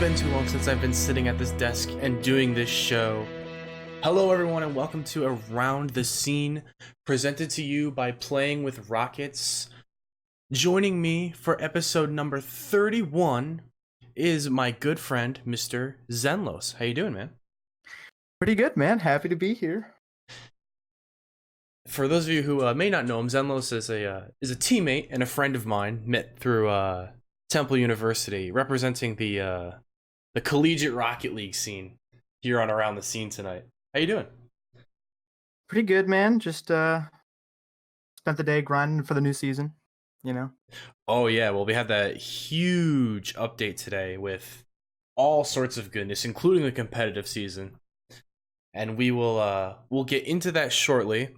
been too long since I've been sitting at this desk and doing this show. Hello everyone and welcome to Around the Scene, presented to you by Playing with Rockets. Joining me for episode number 31 is my good friend, Mr. Zenlos. How you doing, man? Pretty good, man. Happy to be here. For those of you who may not know him, Zenlos is a teammate and a friend of mine, met through Temple University, representing the collegiate Rocket League scene here on Around the Scene tonight. How you doing? Pretty good, man. Just spent the day grinding for the new season, you know? Oh yeah, well we had that huge update today with all sorts of goodness, including the competitive season. And we'll get into that shortly.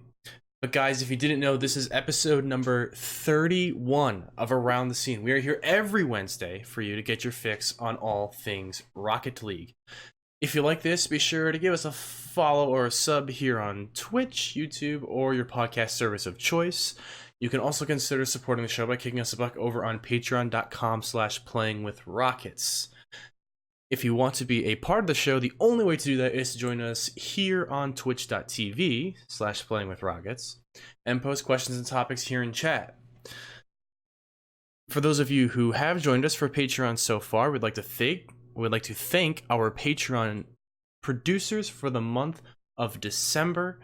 But guys, if you didn't know, this is episode number 31 of Around the Scene. We are here every Wednesday for you to get your fix on all things Rocket League. If you like this, be sure to give us a follow or a sub here on Twitch, YouTube, or your podcast service of choice. You can also consider supporting the show by kicking us a buck over on patreon.com/playingwithrockets. If you want to be a part of the show, the only way to do that is to join us here on twitch.tv/playingwithrockets and post questions and topics here in chat. For those of you who have joined us for Patreon so far, we'd like to thank our Patreon producers for the month of December.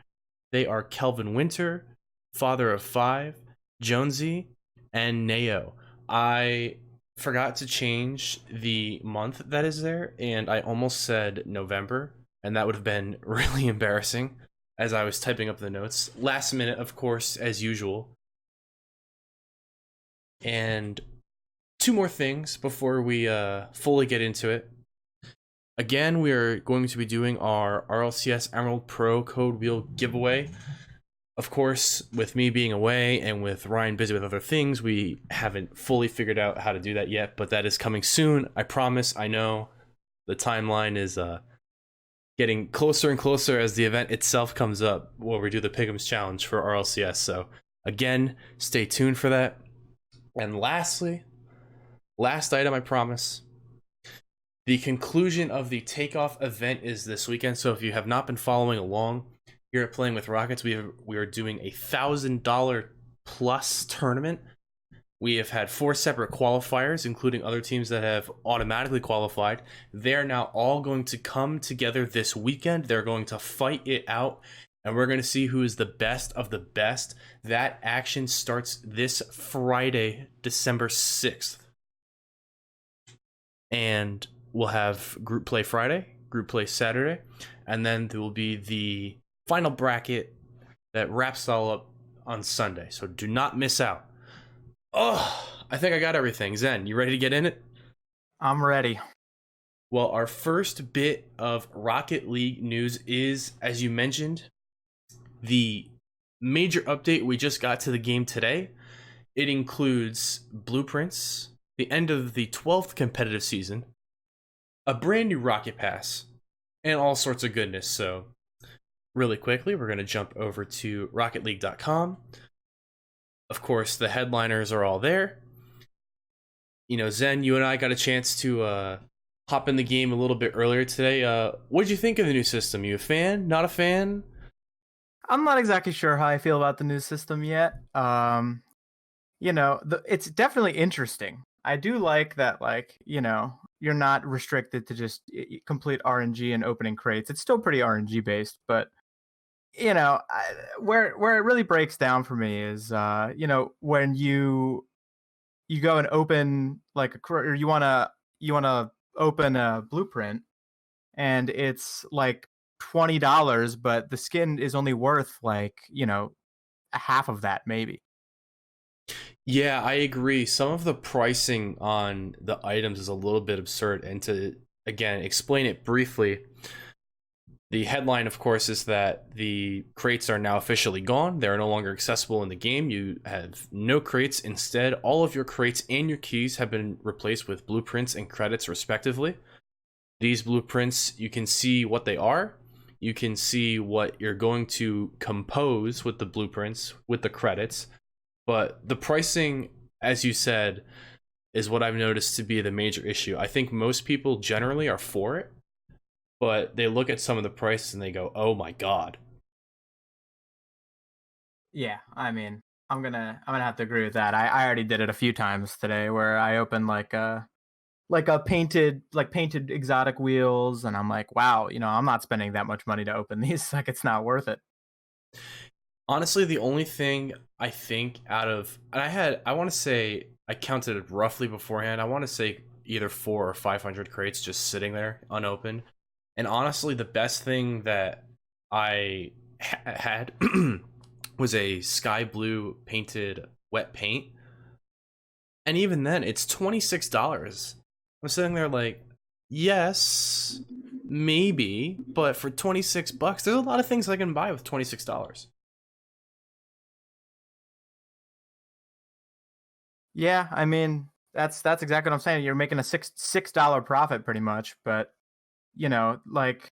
They are Kelvin Winter, Father of Five, Jonesy, and Neo. I forgot to change the month that is there, and I almost said November, and that would have been really embarrassing as I was typing up the notes. Last minute, of course, as usual. And two more things before we fully get into it. Again, we are going to be doing our RLCS Emerald Pro Code Wheel giveaway. Of course, with me being away and with Ryan busy with other things, we haven't fully figured out how to do that yet, but that is coming soon. I promise. I know the timeline is getting closer and closer as the event itself comes up where we do the Pick'ems Challenge for RLCS. So again, stay tuned for that. And lastly, last item, I promise. The conclusion of the Takeoff event is this weekend. So if you have not been following along, here at Playing with Rockets, we are doing a $1,000 plus tournament. We have had 4 separate qualifiers, including other teams that have automatically qualified. They're now all going to come together this weekend. They're going to fight it out, and we're going to see who is the best of the best. That action starts this Friday, December 6th. And we'll have group play Friday, group play Saturday, and then there will be the final bracket that wraps it all up on Sunday. So do not miss out. Oh, I think I got everything. Zen, you ready to get in it? I'm ready. Well, our first bit of Rocket League news is, as you mentioned, the major update we just got to the game today. It includes blueprints, the end of the 12th competitive season, a brand new Rocket Pass, and all sorts of goodness. So really quickly, we're going to jump over to RocketLeague.com. Of course, the headliners are all there. You know, Zen, you and I got a chance to hop in the game a little bit earlier today. What did you think of the new system? You a fan? Not a fan? I'm not exactly sure how I feel about the new system yet. It's definitely interesting. I do like that, you're not restricted to just complete RNG and opening crates. It's still pretty RNG based, but where it really breaks down for me is, when you go and open or you wanna open a blueprint, and it's like $20, but the skin is only worth a half of that maybe. Yeah, I agree. Some of the pricing on the items is a little bit absurd, and to again explain it briefly. The headline, of course, is that the crates are now officially gone. They're no longer accessible in the game. You have no crates. Instead, all of your crates and your keys have been replaced with blueprints and credits, respectively. These blueprints, you can see what they are. You can see what you're going to compose with the blueprints, with the credits. But the pricing, as you said, is what I've noticed to be the major issue. I think most people generally are for it, but they look at some of the prices and they go, "Oh my god." Yeah, I mean, I'm gonna have to agree with that. I already did it a few times today where I opened like a painted exotic wheels, and I'm like, wow, I'm not spending that much money to open these. Like, it's not worth it. Honestly, the only thing I think out of, and I want to say I counted it roughly beforehand. I want to say either 400 or 500 crates just sitting there unopened. And honestly, the best thing that I had was a sky blue painted wet paint, and even then, it's $26. I'm sitting there like, yes, maybe, but for $26, there's a lot of things I can buy with $26. Yeah, I mean, that's exactly what I'm saying. You're making a $6 profit pretty much, but like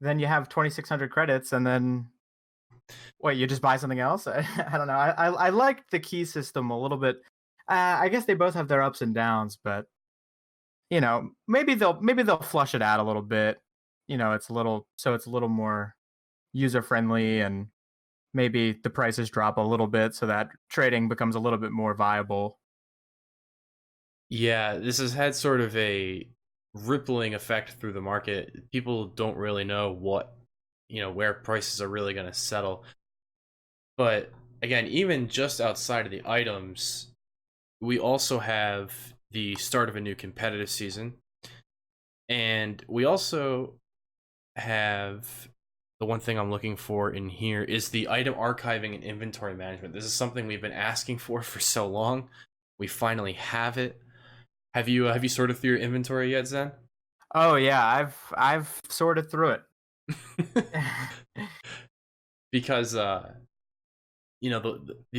then you have 2,600 credits, and then wait, you just buy something else? I don't know. I like the key system a little bit. I guess they both have their ups and downs, but maybe they'll flush it out a little bit. It's a little more user friendly, and maybe the prices drop a little bit so that trading becomes a little bit more viable. Yeah, this has had sort of a rippling effect through the market. People don't really know where prices are really going to settle. But again, even just outside of the items, we also have the start of a new competitive season. And we also have the one thing I'm looking for in here is the item archiving and inventory management. This is something we've been asking for so long. We finally have it. Have you sorted through your inventory yet, Zen? Oh yeah, I've sorted through it. Because the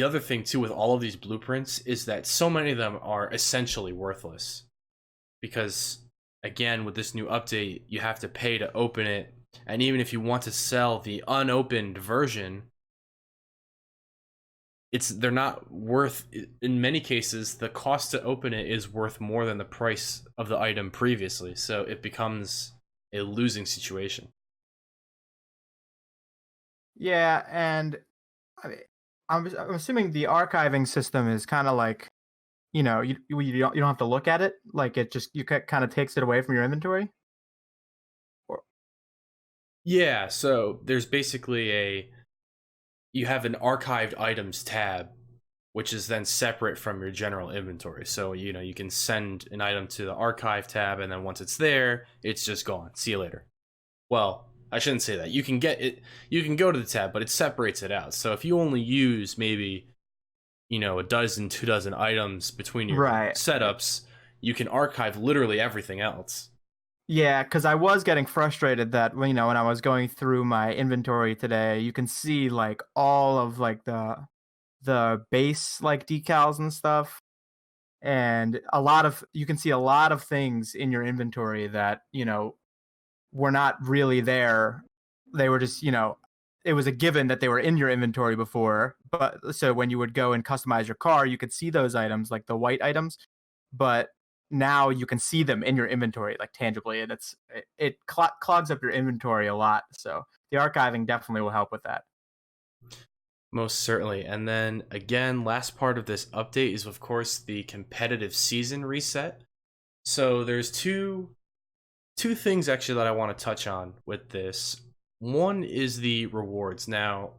other thing too with all of these blueprints is that so many of them are essentially worthless because again with this new update you have to pay to open it, and even if you want to sell the unopened version, they're not worth, in many cases the cost to open it is worth more than the price of the item previously, so it becomes a losing situation. Yeah, and I mean, I'm assuming the archiving system is kind of like you don't have to look at it, like it just you kind of takes it away from your inventory. Or, Yeah, so there's basically you have an archived items tab, which is then separate from your general inventory. So, you can send an item to the archive tab, and then once it's there, it's just gone. See you later. Well, I shouldn't say that. You can get it, you can go to the tab, but it separates it out. So if you only use maybe, a dozen, 2 dozen items between your right. setups, you can archive literally everything else. Yeah, because I was getting frustrated that when I was going through my inventory today, you can see like all of like the base like decals and stuff, and you can see a lot of things in your inventory that were not really there. They were just it was a given that they were in your inventory before, but so when you would go and customize your car, you could see those items, like the white items, but now you can see them in your inventory like tangibly, and it clogs up your inventory a lot. So the archiving definitely will help with that. Most certainly. And then again, last part of this update is of course the competitive season reset. So there's two things actually that I want to touch on with this. One is the rewards. Now,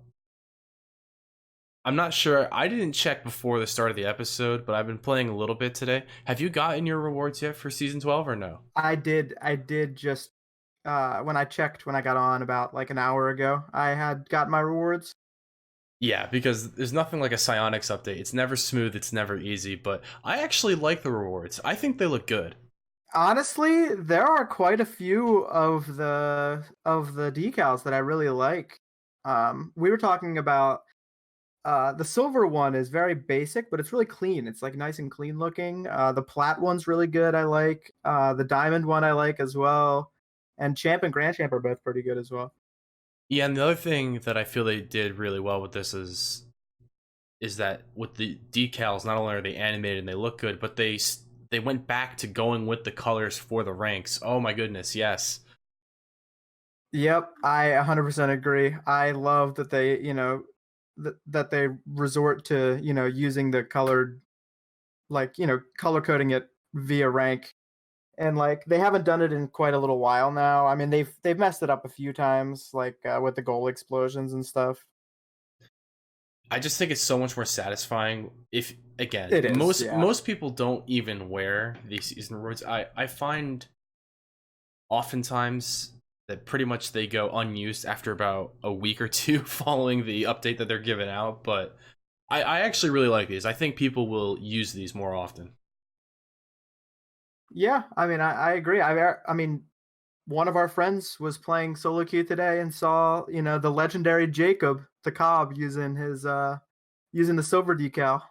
I'm not sure. I didn't check before the start of the episode, but I've been playing a little bit today. Have you gotten your rewards yet for season 12 or no? I did just when I checked when I got on about like an hour ago, I had got my rewards. Yeah, because there's nothing like a Psionics update. It's never smooth, it's never easy, but I actually like the rewards. I think they look good. Honestly, there are quite a few of the decals that I really like. We were talking about the silver one is very basic, but it's really clean. It's like nice and clean looking. The plat one's really good. I like the diamond one. I like as well, and champ and grand champ are both pretty good as well. Yeah, and the other thing that I feel they did really well with this is that with the decals, not only are they animated and they look good, but they went back to going with the colors for the ranks. Oh my goodness, yes. Yep, I 100% agree. I love that they, that they resort to, using the colored, like, color coding it via rank. And like they haven't done it in quite a little while now. I mean, they've messed it up a few times, like with the goal explosions and stuff. I just think it's so much more satisfying if, again, It is, yeah. most people don't even wear these season rewards. I find oftentimes that pretty much they go unused after about a week or two following the update that they're giving out. But I actually really like these. I think people will use these more often. Yeah, I mean, I agree. I mean, one of our friends was playing solo queue today and saw, the legendary Jacob, the Cobb, using the silver decal.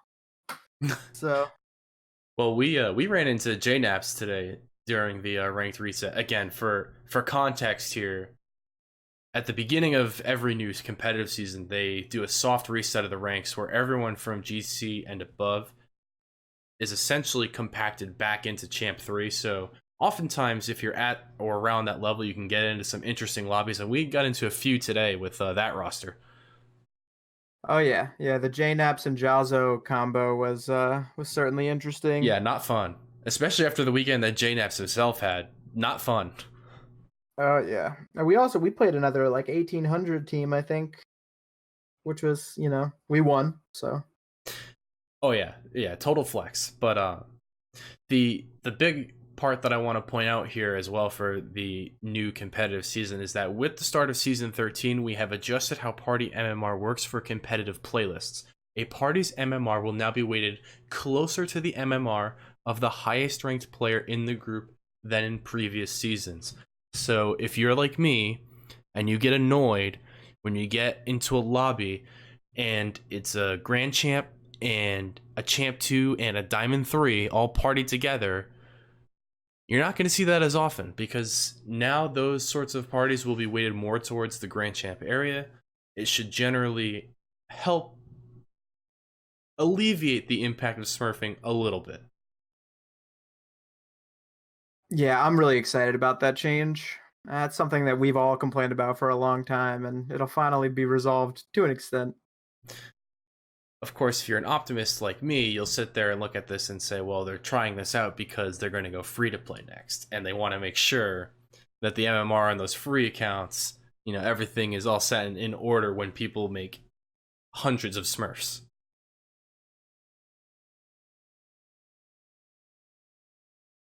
So Well, we ran into JNaps today during the ranked reset. Again, for context here, at the beginning of every new competitive season, they do a soft reset of the ranks where everyone from GC and above is essentially compacted back into Champ 3. So oftentimes, if you're at or around that level, you can get into some interesting lobbies. And we got into a few today with that roster. oh yeah, the JNaps and Jalzo combo was certainly interesting. Yeah, not fun. Especially after the weekend that JNaps himself had. Not fun. Oh yeah. And we played another like 1800 team, I think, which was, we won. So Oh yeah, yeah, total flex. But the big part that I want to point out here as well for the new competitive season is that with the start of season 13, we have adjusted how party MMR works for competitive playlists. A party's MMR will now be weighted closer to the MMR of the highest ranked player in the group than in previous seasons. So if you're like me and you get annoyed when you get into a lobby and it's a grand champ and a champ 2 and a diamond 3 all partied together, you're not going to see that as often because now those sorts of parties will be weighted more towards the grand champ area. It should generally help alleviate the impact of smurfing a little bit. yeah, I'm really excited about that change. That's something that we've all complained about for a long time, and it'll finally be resolved to an extent. Of course, if you're an optimist like me, you'll sit there and look at this and say, well, they're trying this out because they're going to go free to play next. And they want to make sure that the MMR on those free accounts, everything is all set in order when people make hundreds of smurfs.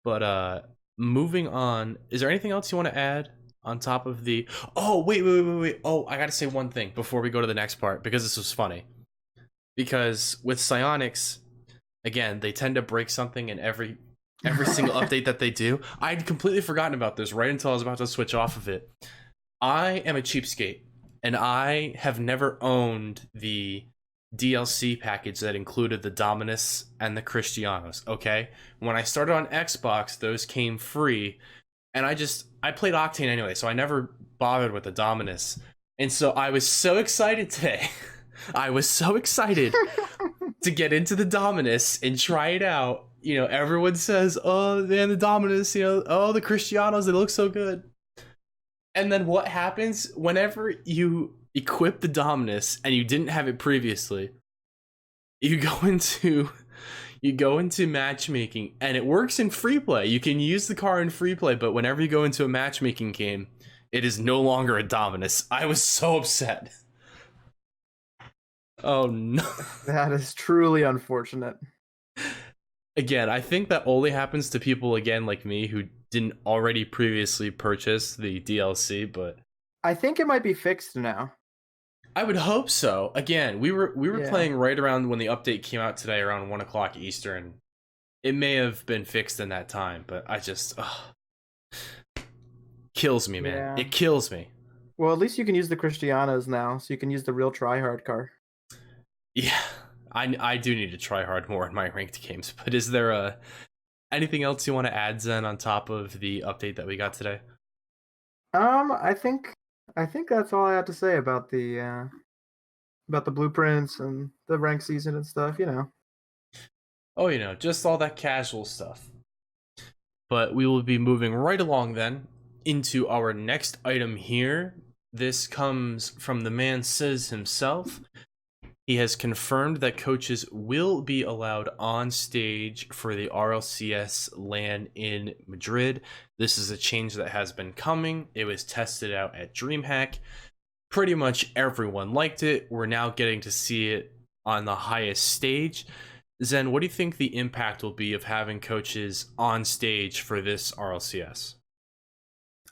But moving on, is there anything else you want to add on top of the... Oh, wait. Oh, I got to say one thing before we go to the next part because this was funny. Because with Psionics, again, they tend to break something in every single update that they do. I'd completely forgotten about this right until I was about to switch off of it. I am a cheapskate, and I have never owned the DLC package that included the Dominus and the Cristianos, okay? When I started on Xbox, those came free, and I played Octane anyway, so I never bothered with the Dominus. And so I was so excited today. I was so excited to get into the Dominus and try it out. Everyone says, oh, man, the Dominus, oh, the Cristianos, they look so good. And then what happens whenever you equip the Dominus and you didn't have it previously? You go into matchmaking, and it works in free play. You can use the car in free play, but whenever you go into a matchmaking game, it is no longer a Dominus. I was so upset. Oh no. That is truly unfortunate. Again, I think that only happens to people again like me who didn't already previously purchase the DLC, but I think it might be fixed now. I would hope so. Again, we were Yeah. playing right around when the update came out today, around 1:00 Eastern. It may have been fixed in that time, but I just kills me, man. Yeah. It kills me. Well, at least you can use the Cristianos now, so you can use the real tryhard car. Yeah, I do need to try hard more in my ranked games. But is there anything else you want to add, Zen, on top of the update that we got today? I think that's all I had to say about the blueprints and the rank season and stuff. Oh, just all that casual stuff. But we will be moving right along then into our next item here. This comes from the man says himself. He has confirmed that coaches will be allowed on stage for the RLCS LAN in Madrid. This is a change that has been coming. It was tested out at DreamHack. Pretty much everyone liked it. We're now getting to see it on the highest stage. Zen, what do you think the impact will be of having coaches on stage for this RLCS?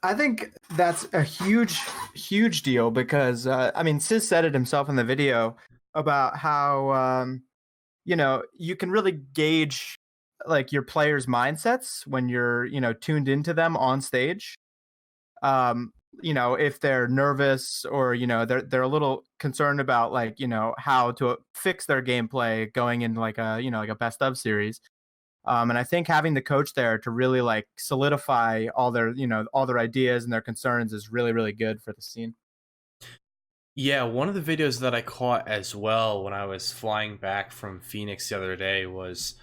I think that's a huge deal because I mean, Sis said it himself in the video about how you can really gauge like your players' mindsets when you're tuned into them on stage. Um, if they're nervous or they're a little concerned about like how to fix their gameplay going into like a best of series. And I think having the coach there to really like solidify all their ideas and their concerns is really, really good for the scene. Yeah, one of the videos that I caught as well when I was flying back from Phoenix the other day was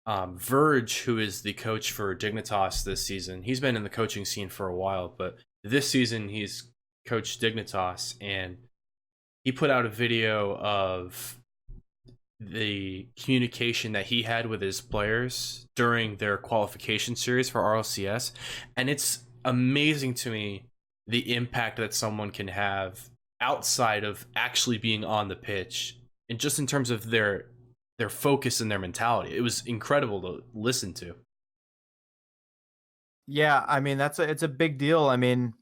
Verge, who is the coach for Dignitas this season. He's been in the coaching scene for a while, but this season he's coached Dignitas, and he put out a video of the communication that he had with his players during their qualification series for RLCS, and it's amazing to me the impact that someone can have outside of actually being on the pitch, and just in terms of their focus and their mentality. It was incredible to listen to. Yeah, I mean it's a big deal. I mean,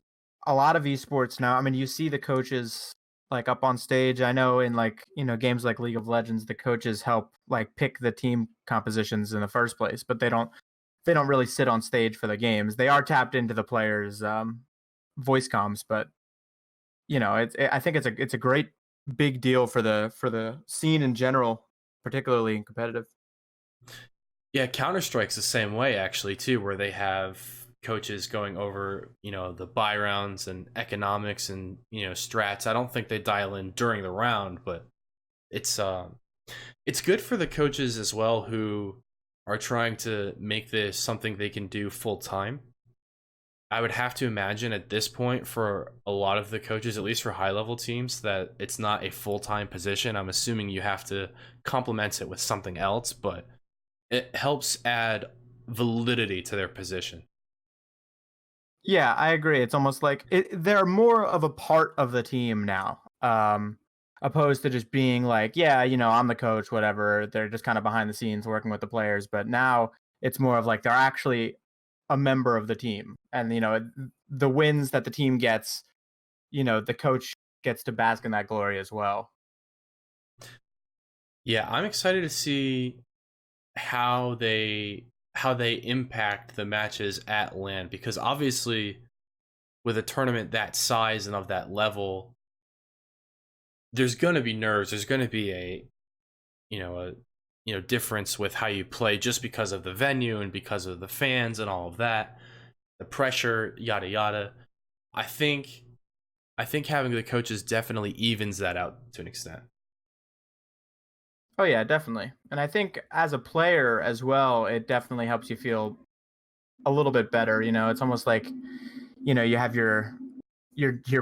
a lot of esports now. I mean, you see the coaches like up on stage. I know in like games like League of Legends, the coaches help like pick the team compositions in the first place, but they don't really sit on stage for the games. They are tapped into the players' voice comms, but I think it's a great big deal for the scene in general, particularly in competitive. Yeah, Counter Strike's the same way actually too, where they have coaches going over the buy rounds and economics and strats. I don't think they dial in during the round, but it's it's good for the coaches as well who are trying to make this something they can do full time. I would have to imagine at this point for a lot of the coaches, at least for high level teams, that it's not a full time position. I'm assuming you have to complement it with something else, but it helps add validity to their position. Yeah, I agree. It's almost like they're more of a part of the team now, opposed to just being like, yeah, I'm the coach, whatever. They're just kind of behind the scenes working with the players. But now it's more of like they're actually a member of the team, and the wins that the team gets, the coach gets to bask in that glory as well. Yeah, I'm excited to see how they impact the matches at LAN, because obviously with a tournament that size and of that level, there's going to be nerves. There's going to be a difference with how you play just because of the venue and because of the fans and all of that, the pressure, yada yada. I think I think having the coaches definitely evens that out to an extent. Oh yeah, definitely. And I think as a player as well, it definitely helps you feel a little bit better. It's almost like you have your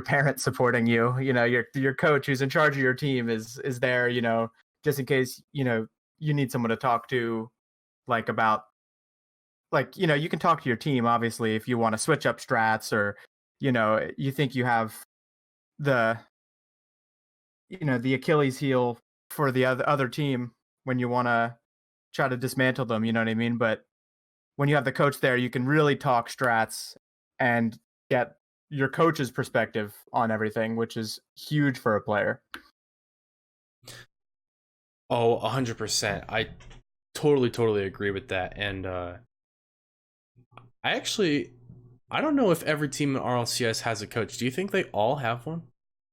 parents supporting you. Your coach who's in charge of your team is there. Just in case you need someone to talk to, like about like you can talk to your team obviously if you want to switch up strats or you think you have the the Achilles heel for the other team when you want to try to dismantle them. You know what I mean? But when you have the coach there, you can really talk strats and get your coach's perspective on everything, which is huge for a player. Oh, 100%. I totally agree with that. And I actually I don't know if every team in RLCS has a coach. Do you think they all have one?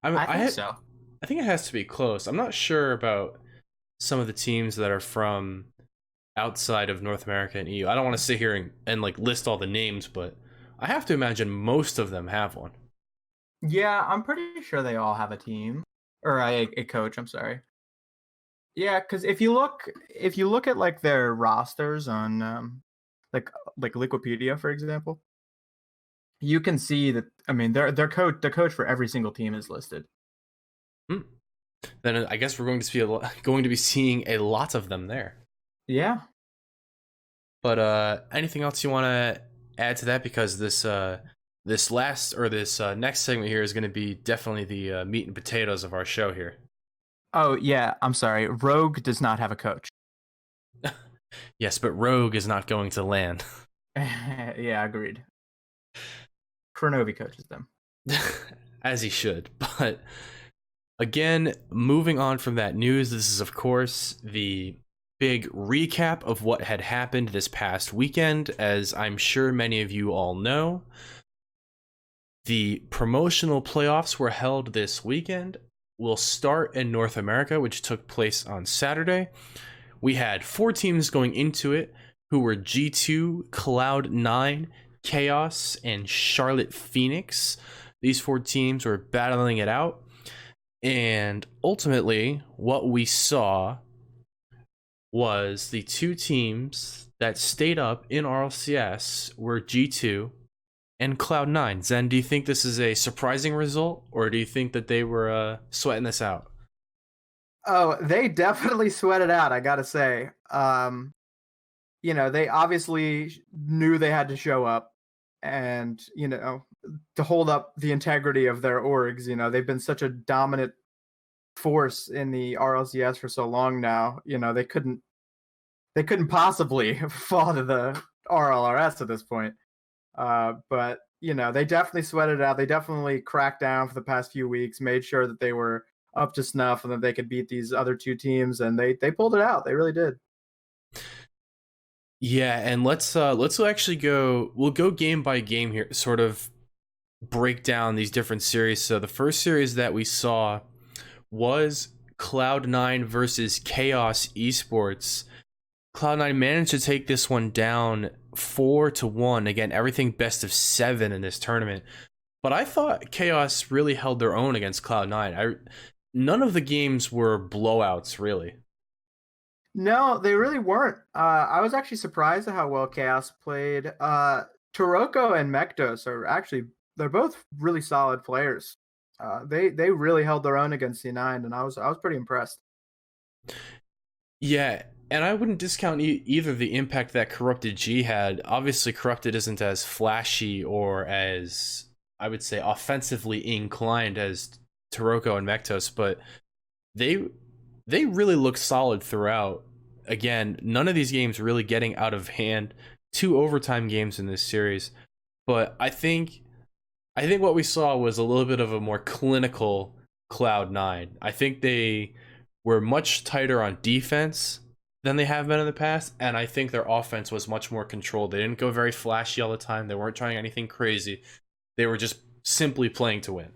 I mean, I think so. I think it has to be close. I'm not sure about some of the teams that are from outside of North America and EU. I don't want to sit here and like list all the names, but I have to imagine most of them have one. Yeah, I'm pretty sure they all have a team or a coach. I'm sorry. Yeah, because if you look at like their rosters on like Liquipedia, for example, you can see that. I mean, their coach for every single team is listed. Hmm. Then I guess we're going to be going to be seeing a lot of them there. Yeah. But anything else you want to add to that? Because this last or this next segment here is going to be definitely the meat and potatoes of our show here. Oh yeah. I'm sorry. Rogue does not have a coach. Yes, but Rogue is not going to land. Yeah, agreed. Kronovi coaches them. As he should. But again, moving on from that news, this is, of course, the big recap of what had happened this past weekend. As I'm sure many of you all know, the promotional playoffs were held this weekend. We'll start in North America, which took place on Saturday. We had 4 teams going into it who were G2, Cloud9, Chaos, and Charlotte Phoenix. These 4 teams were battling it out. And ultimately, what we saw was the 2 teams that stayed up in RLCS were G2 and Cloud9. Zen, do you think this is a surprising result, or do you think that they were sweating this out? Oh, they definitely sweated out, I gotta say. They obviously knew they had to show up and, to hold up the integrity of their orgs. They've been such a dominant force in the RLCS for so long now. They couldn't possibly fall to the RLRS at this point. But they definitely sweated it out. They definitely cracked down for the past few weeks, made sure that they were up to snuff and that they could beat these other 2 teams, and they pulled it out. They really did. Yeah, and let's actually go. We'll go game by game here, sort of break down these different series. So the first series that we saw was Cloud9 versus Chaos Esports. Cloud9 managed to take this one down 4-1. Again, everything best of 7 in this tournament. But I thought Chaos really held their own against Cloud9. None of the games were blowouts, really. No, they really weren't. I was actually surprised at how well Chaos played. Taroko and Mektos they're both really solid players. They really held their own against C9, and I was pretty impressed. Yeah, and I wouldn't discount either the impact that Corrupted G had. Obviously, Corrupted isn't as flashy or as, I would say, offensively inclined as Taroko and Mektos, but they really look solid throughout. Again, none of these games really getting out of hand. 2 overtime games in this series, but I think what we saw was a little bit of a more clinical Cloud9. I think they were much tighter on defense than they have been in the past, and I think their offense was much more controlled. They didn't go very flashy all the time. They weren't trying anything crazy. They were just simply playing to win.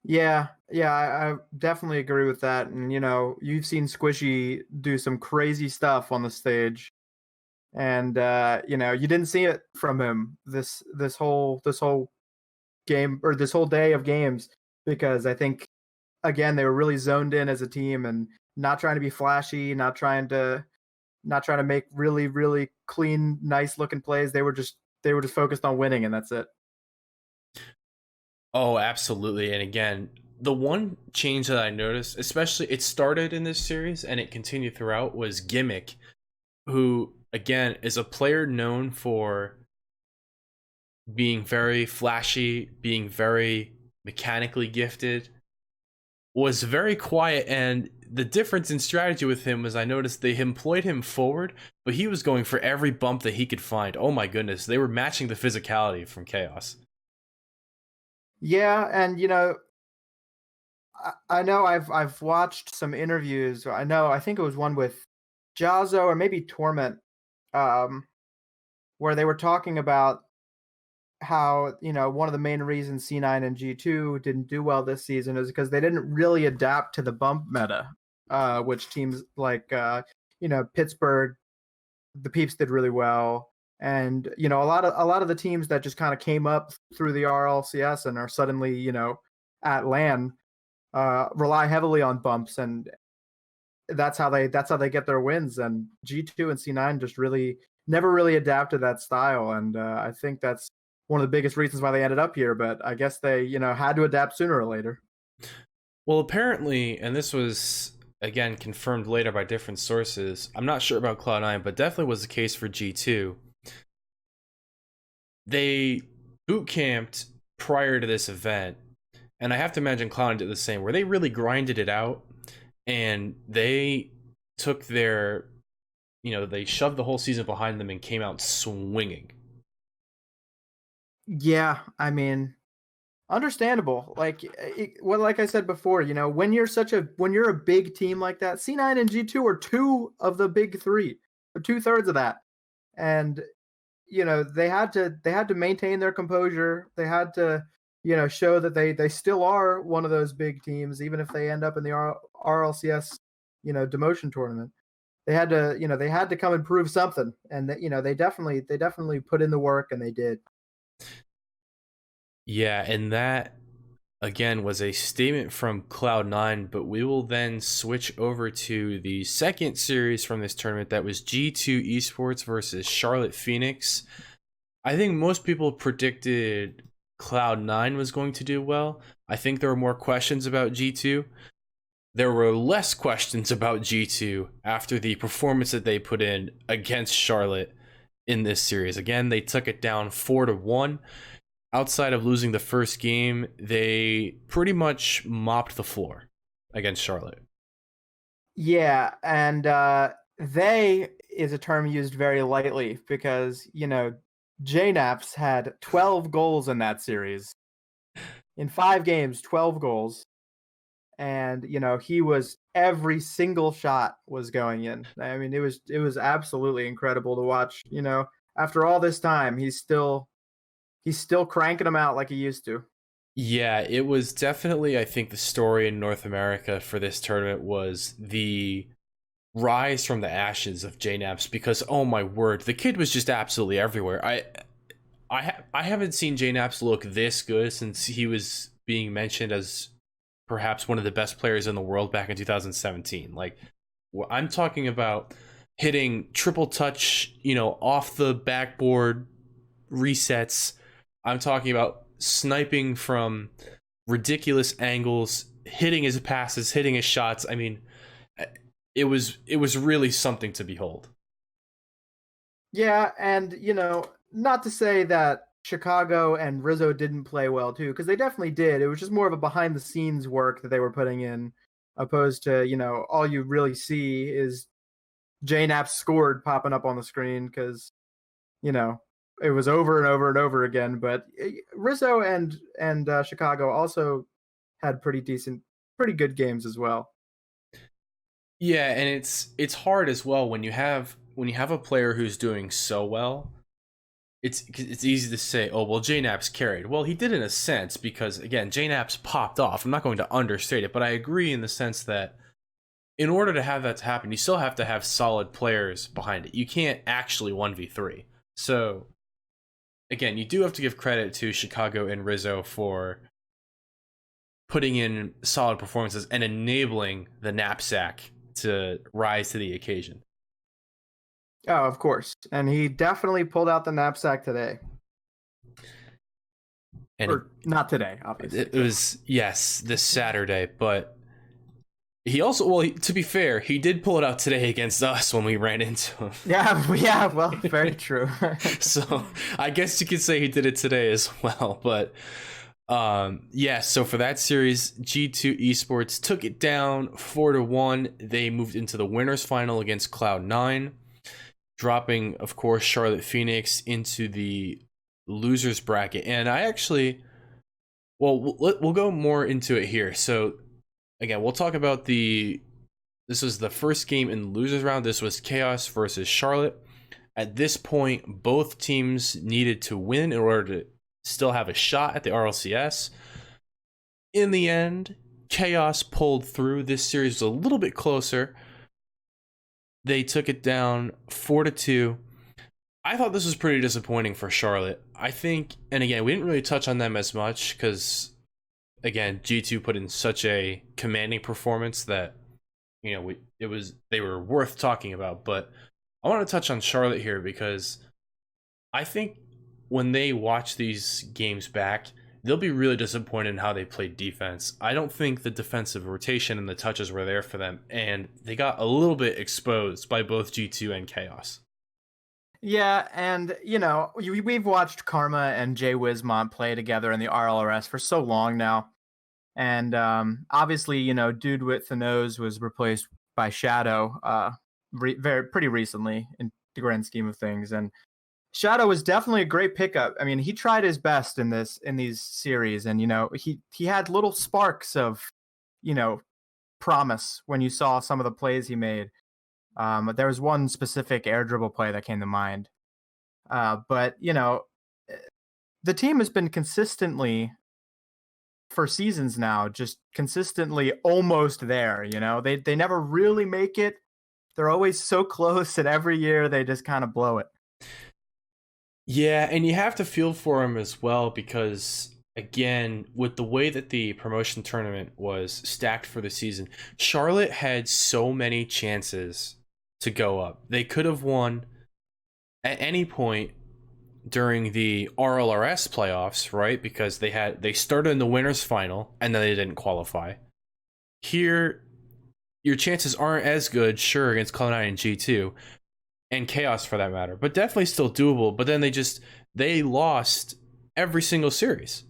Yeah, I definitely agree with that. And you've seen Squishy do some crazy stuff on the stage, and you didn't see it from him this whole game, or this whole day of games, because I think, again, they were really zoned in as a team and not trying to be flashy, not trying to make really, really clean, nice looking plays. They were just focused on winning, and that's it. Oh, absolutely. And again, the one change that I noticed, especially it started in this series and it continued throughout, was Gimmick, who again is a player known for being very flashy, being very mechanically gifted, was very quiet. And the difference in strategy with him was, I noticed they employed him forward, but he was going for every bump that he could find. Oh my goodness, they were matching the physicality from Chaos. Yeah, and I know I've watched some interviews. I think it was one with Jazzo or maybe Torment, where they were talking about how one of the main reasons C9 and G2 didn't do well this season is because they didn't really adapt to the bump meta, which teams like Pittsburgh, the Peeps did really well, and a lot of the teams that just kind of came up through the RLCS and are suddenly at LAN rely heavily on bumps, and that's how they get their wins. And G2 and C9 just really never really adapted that style, and I think that's one of the biggest reasons why they ended up here. But I guess they, had to adapt sooner or later. Well, apparently, and this was again confirmed later by different sources. I'm not sure about Cloud9, but definitely was the case for G2. They boot camped prior to this event, and I have to imagine Cloud9 did the same, where they really grinded it out and they took their, they shoved the whole season behind them and came out swinging. Yeah, I mean, understandable. Like I said before, when you're a big team like that, C9 and G2 are two of the big three, or 2/3 of that, and they had to maintain their composure. They had to show that they still are one of those big teams, even if they end up in the RLCS demotion tournament. They had to come and prove something, and they definitely put in the work, and they did. Yeah, and that again was a statement from Cloud9, but we will then switch over to the second series from this tournament. That was G2 Esports versus Charlotte Phoenix. I think most people predicted Cloud9 was going to do well. I think there were more questions about G2. There were less questions about G2 after the performance that they put in against Charlotte in this series. Again, they took it down 4-1. Outside of losing the first game, they pretty much mopped the floor against Charlotte. Yeah, and they is a term used very lightly because JNaps had 12 goals in that series. In 5 games, 12 goals. And he was every single shot was going in. I mean, it was absolutely incredible to watch. After all this time, he's still cranking them out like he used to. Yeah, it was definitely, I think, the story in North America for this tournament was the rise from the ashes of JNaps, because oh my word, the kid was just absolutely everywhere. I haven't seen JNaps look this good since he was being mentioned as perhaps one of the best players in the world back in 2017. Like, I'm talking about hitting triple touch, off the backboard resets. I'm talking about sniping from ridiculous angles, hitting his passes, hitting his shots. I mean, it was really something to behold. Yeah, and not to say that Chicago and Rizzo didn't play well too, because they definitely did. It was just more of a behind the scenes work that they were putting in, opposed to all you really see is JNaps scored popping up on the screen because it was over and over and over again. But Rizzo and Chicago also had pretty good games as well. Yeah, and it's hard as well when you have a player who's doing so well. It's easy to say, oh well, JNaps carried. Well, he did in a sense because again, JNaps popped off. I'm not going to understate it, but I agree in the sense that in order to have that to happen, you still have to have solid players behind it. You can't actually 1v3. So again, you do have to give credit to Chicago and Rizzo for putting in solid performances and enabling the Knapsack to rise to the occasion. Oh, of course. And he definitely pulled out the Knapsack today. And or not today, obviously. It was, yes, this Saturday, but he also, well, to be fair, he did pull it out today against us when we ran into him. Yeah, well, very true. So I guess you could say he did it today as well. But yeah, so for that series, G2 Esports took it down 4-1. They moved into the winners final against Cloud9, dropping, of course, Charlotte Phoenix into the losers bracket. And I actually, well, we'll go more into it here. So again, we'll talk about this was the first game in the losers round. This was Chaos versus Charlotte. At this point, both teams needed to win in order to still have a shot at the RLCS. In the end, Chaos pulled through. This series was a little bit closer. They took it down 4-2. I thought this was pretty disappointing for Charlotte. I think, and again, we didn't really touch on them as much because, again, G2 put in such a commanding performance that they were worth talking about. But I want to touch on Charlotte here because I think when they watch these games back, they'll be really disappointed in how they played defense. I don't think the defensive rotation and the touches were there for them, and they got a little bit exposed by both G2 and Chaos. Yeah, and we've watched Karma and Jay Wismont play together in the RLRS for so long now, and obviously, Dude with the Nose was replaced by Shadow, pretty recently in the grand scheme of things, and Shadow was definitely a great pickup. I mean, he tried his best in these series, and he had little sparks of promise when you saw some of the plays he made. There was one specific air dribble play that came to mind. But the team has been consistently for seasons now, just consistently almost there. They never really make it. They're always so close, and every year they just kind of blow it. Yeah, and you have to feel for them as well because, again, with the way that the promotion tournament was stacked for the season, Charlotte had so many chances to go up. They could have won at any point during the RLRS playoffs, right? Because they started in the winners final and then they didn't qualify. Here, your chances aren't as good, sure, against Cloud9 and G2 and Chaos for that matter, but definitely still doable. But then they lost every single series.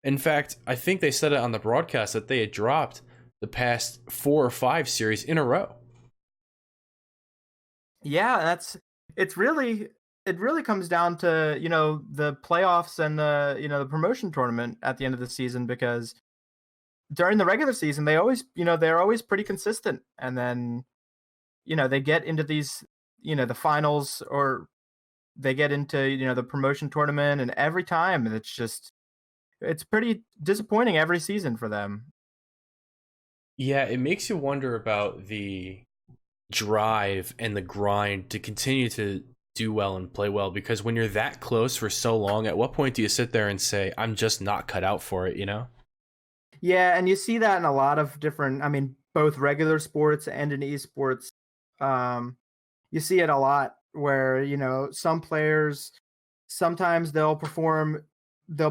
In fact, I think they said it on the broadcast that they had dropped the past 4 or 5 series in a row. Yeah, it really comes down to the playoffs and the promotion tournament at the end of the season, because during the regular season they're always pretty consistent, and then they get into these the finals, or they get into the promotion tournament, and every time it's pretty disappointing every season for them. Yeah, it makes you wonder about the drive and the grind to continue to do well and play well, because when you're that close for so long, at what point do you sit there and say, I'm just not cut out for it, Yeah, and you see that in a lot of different, both regular sports and in esports. You see it a lot where some players, sometimes they'll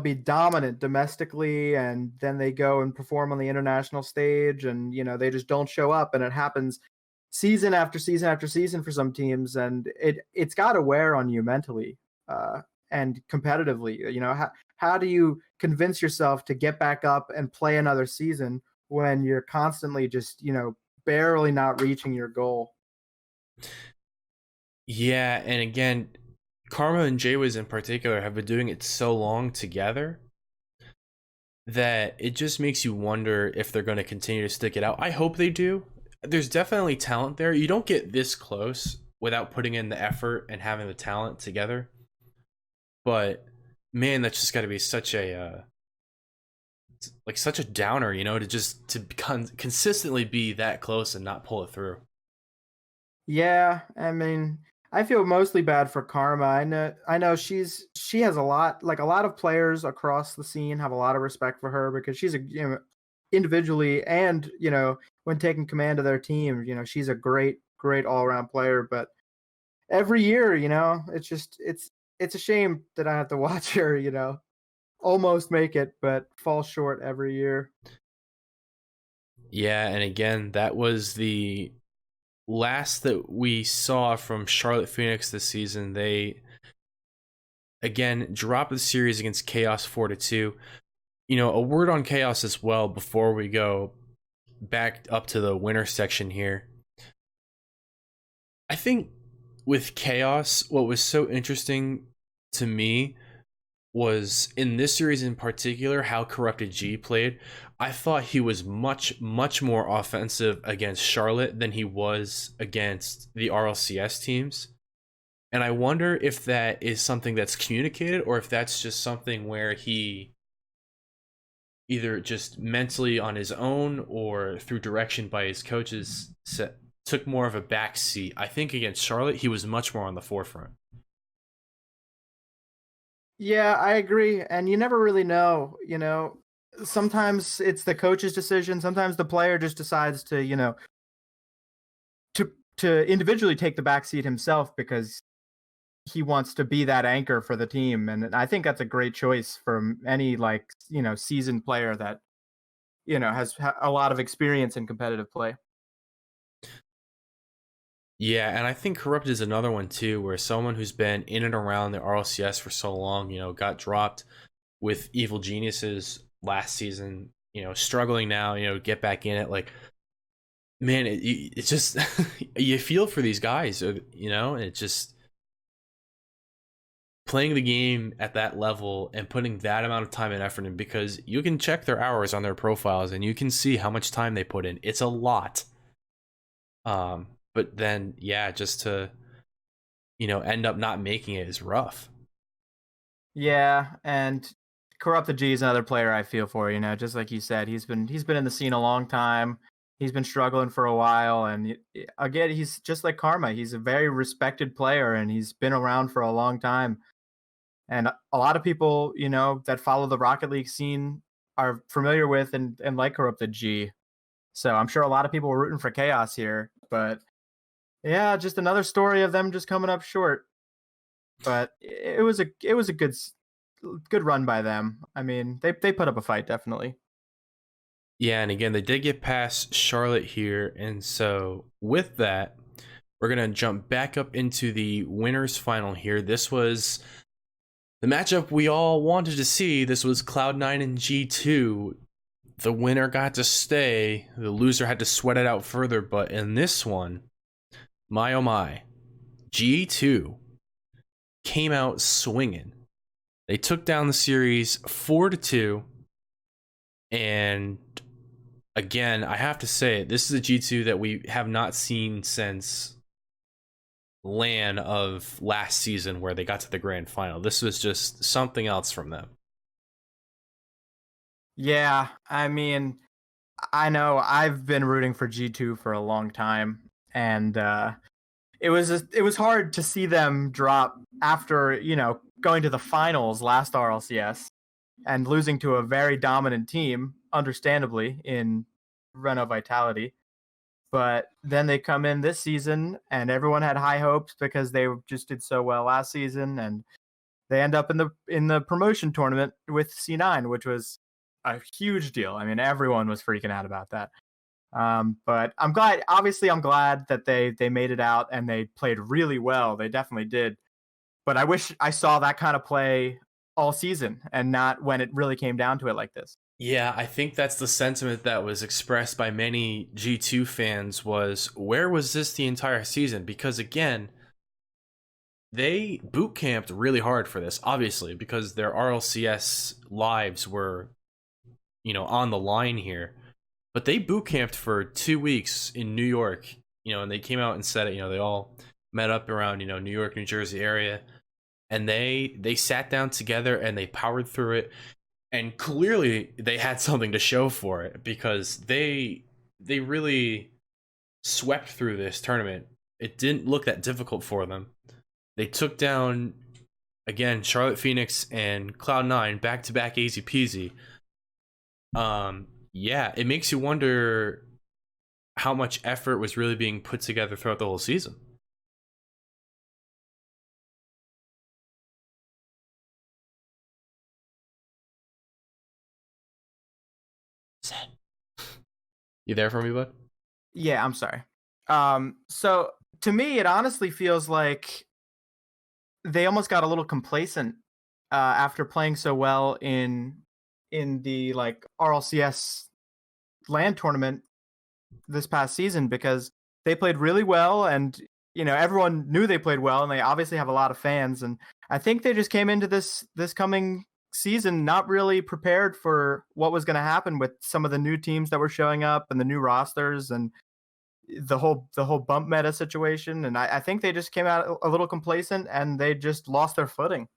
be dominant domestically, and then they go and perform on the international stage, and they just don't show up, and it happens season after season after season for some teams, and it's got to wear on you mentally and competitively. How do you convince yourself to get back up and play another season when you're constantly just barely not reaching your goal? Yeah, and again, Karma and Jaywiz in particular have been doing it so long together that it just makes you wonder if they're going to continue to stick it out. I hope they do. There's definitely talent there. You don't get this close without putting in the effort and having the talent together. But man, that's just got to be such a such a downer, to consistently be that close and not pull it through. Yeah, I feel mostly bad for Karma. I know she has a lot of players across the scene have a lot of respect for her, because she's individually, and when taking command of their team, she's a great all-around player. But every year, it's a shame that I have to watch her, almost make it but fall short every year. Yeah, and again, that was the last that we saw from Charlotte Phoenix this season. They again dropped the series against Chaos 4-2. A word on Chaos as well before we go back up to the winner section here. I think with Chaos, what was so interesting to me was in this series in particular how Corrupted G played. I thought he was much more offensive against Charlotte than he was against the RLCS teams. And I wonder if that is something that's communicated, or if that's just something where he either just mentally on his own or through direction by his coaches took more of a back seat. I think against Charlotte, he was much more on the forefront. Yeah, I agree. And you never really know, sometimes it's the coach's decision. Sometimes the player just decides to to individually take the back seat himself because he wants to be that anchor for the team. And I think that's a great choice from any, like, seasoned player that, has a lot of experience in competitive play. Yeah, and I think Corrupt is another one too, where someone who's been in and around the RLCS for so long, got dropped with Evil Geniuses last season, struggling now, get back in it. Like, man, it's just you feel for these guys, and it's just playing the game at that level and putting that amount of time and effort in, because you can check their hours on their profiles and you can see how much time they put in. It's a lot. But then, yeah, just to, end up not making it is rough. Yeah, and Corrupt the G is another player I feel for. Just like you said, he's been in the scene a long time. He's been struggling for a while, and again, he's just like Karma. He's a very respected player, and he's been around for a long time. And a lot of people, that follow the Rocket League scene are familiar with and like Corrupt the G. So I'm sure a lot of people were rooting for Chaos here, but yeah, just another story of them just coming up short. But it was a good run by them. I mean, they put up a fight, definitely. Yeah, and again, they did get past Charlotte here, and so with that, we're gonna jump back up into the winners final here. This was the matchup we all wanted to see. This was Cloud9 and G2. The winner got to stay. The loser had to sweat it out further, but in this one, my oh my, G2 came out swinging. They took down the series 4-2, and again, I have to say, this is a G2 that we have not seen since LAN of last season, where they got to the grand final. This was just something else from them. Yeah, I mean, I know I've been rooting for G2 for a long time, and it was hard to see them drop after going to the finals last RLCS and losing to a very dominant team, understandably, in Reno Vitality. But then they come in this season, and everyone had high hopes because they just did so well last season, and they end up in the promotion tournament with C9, which was a huge deal. I mean, everyone was freaking out about that. But I'm glad. Obviously, I'm glad that they made it out and they played really well. They definitely did. But I wish I saw that kind of play all season and not when it really came down to it like this. Yeah, I think that's the sentiment that was expressed by many G2 fans, was where was this the entire season? Because again, they boot camped really hard for this, obviously, because their RLCS lives were, on the line here. But they boot camped for 2 weeks in New York, and they came out and said it, they all met up around, New York, New Jersey area, and they sat down together and they powered through it. And clearly they had something to show for it, because they really swept through this tournament. It didn't look that difficult for them. They took down, again, Charlotte Phoenix and Cloud9 back-to-back easy peasy. Yeah, it makes you wonder how much effort was really being put together throughout the whole season. You there for me, bud? Yeah, I'm sorry. So to me, it honestly feels like they almost got a little complacent after playing so well in the like RLCS land tournament this past season, because they played really well, and everyone knew they played well, and they obviously have a lot of fans, and I think they just came into this coming season not really prepared for what was going to happen with some of the new teams that were showing up and the new rosters and the whole bump meta situation. And I think they just came out a little complacent and they just lost their footing.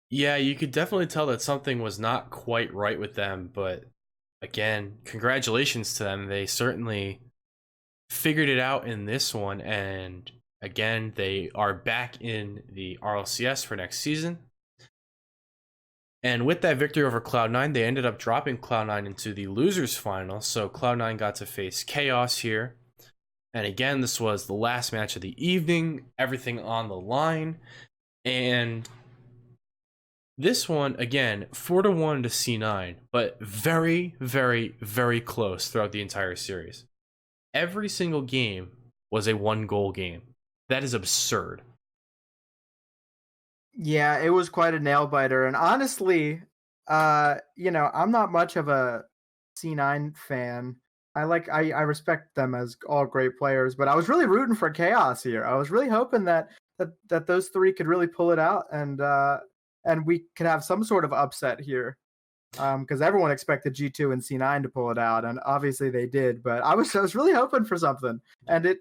Yeah, you could definitely tell that something was not quite right with them, but again, congratulations to them. They certainly figured it out in this one, and again, they are back in the RLCS for next season. And with that victory over Cloud9, they ended up dropping Cloud9 into the losers final. So Cloud9 got to face Chaos here. And again, this was the last match of the evening, everything on the line. And this one, again, 4-1 to C9, but very, very, very close throughout the entire series. Every single game was a 1-goal game. That is absurd. Yeah, it was quite a nail biter. And honestly, I'm not much of a C9 fan. I respect them as all great players, but I was really rooting for chaos here. I was really hoping that those three could really pull it out and we could have some sort of upset here. Because everyone expected G2 and C9 to pull it out, and obviously they did. But I was really hoping for something, and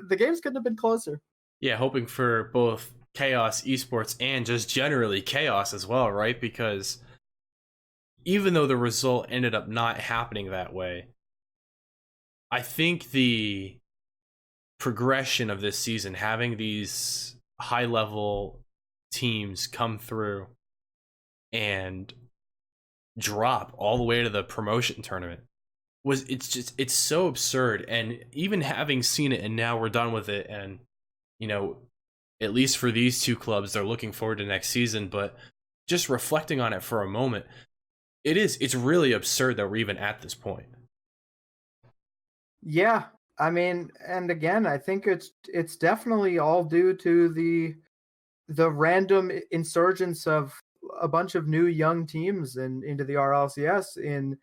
the games couldn't have been closer. Yeah, hoping for both chaos esports and just generally chaos as well, right? Because even though the result ended up not happening that way, I think the progression of this season, having these high level teams come through and drop all the way to the promotion tournament, it's so absurd. And even having seen it and now we're done with it, and at least for these two clubs, they're looking forward to next season. But just reflecting on it for a moment, it's really absurd that we're even at this point. Yeah, I mean, and again, I think it's definitely all due to the random insurgence of a bunch of new young teams into the RLCS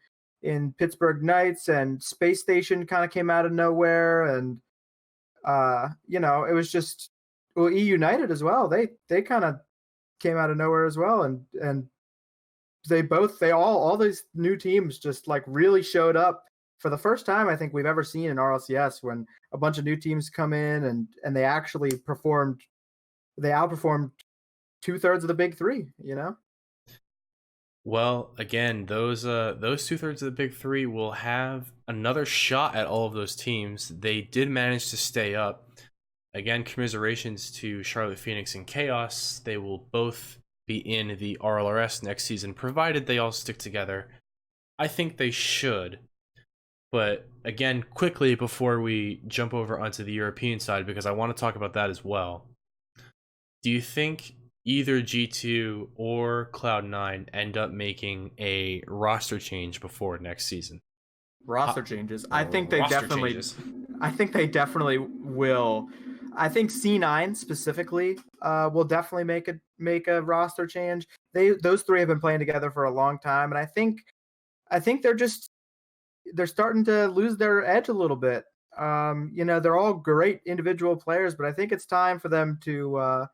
in Pittsburgh Knights, and Space Station kind of came out of nowhere, and it was just, well, E United as well. They kind of came out of nowhere as well, and all these new teams just like really showed up for the first time I think we've ever seen in RLCS, when a bunch of new teams come in and they actually performed. They outperformed 2/3 of the big three. Well, again, those 2/3 of the big three will have another shot at all of those teams. They did manage to stay up. Again, commiserations to Charlotte Phoenix and Chaos. They will both be in the RLRS next season, provided they all stick together. I think they should. But again, quickly before we jump over onto the European side, because I want to talk about that as well. Do you think either G2 or Cloud9 end up making a roster change before next season? Roster changes. I think they definitely will. I think C9 specifically will definitely make a roster change. Those three have been playing together for a long time, and I think they're starting to lose their edge a little bit. They're all great individual players, but I think it's time for them to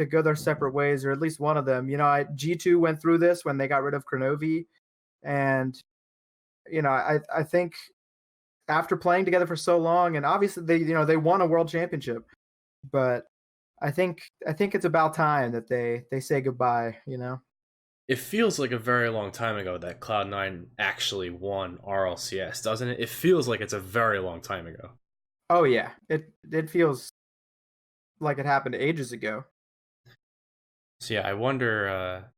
go their separate ways, or at least one of them. G2 went through this when they got rid of Kronovi, and I think after playing together for so long, and obviously they won a world championship, but I think it's about time that they say goodbye. It feels like a very long time ago that Cloud9 actually won RLCS, doesn't it? It feels like it's a very long time ago. Oh yeah, it feels like it happened ages ago. So yeah, I wonder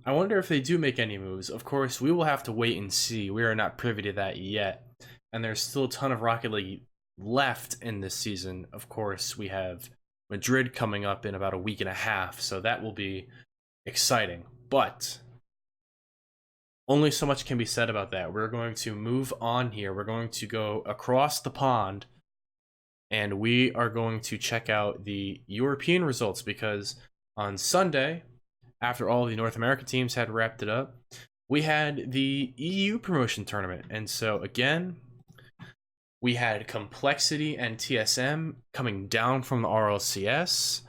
if they do make any moves. Of course, we will have to wait and see. We are not privy to that yet. And there's still a ton of Rocket League left in this season. Of course, we have Madrid coming up in about a week and a half, so that will be exciting. But only so much can be said about that. We're going to move on here. We're going to go across the pond, and we are going to check out the European results, because on Sunday, after all the North American teams had wrapped it up, we had the EU promotion tournament. And so again, we had Complexity and TSM coming down from the RLCS,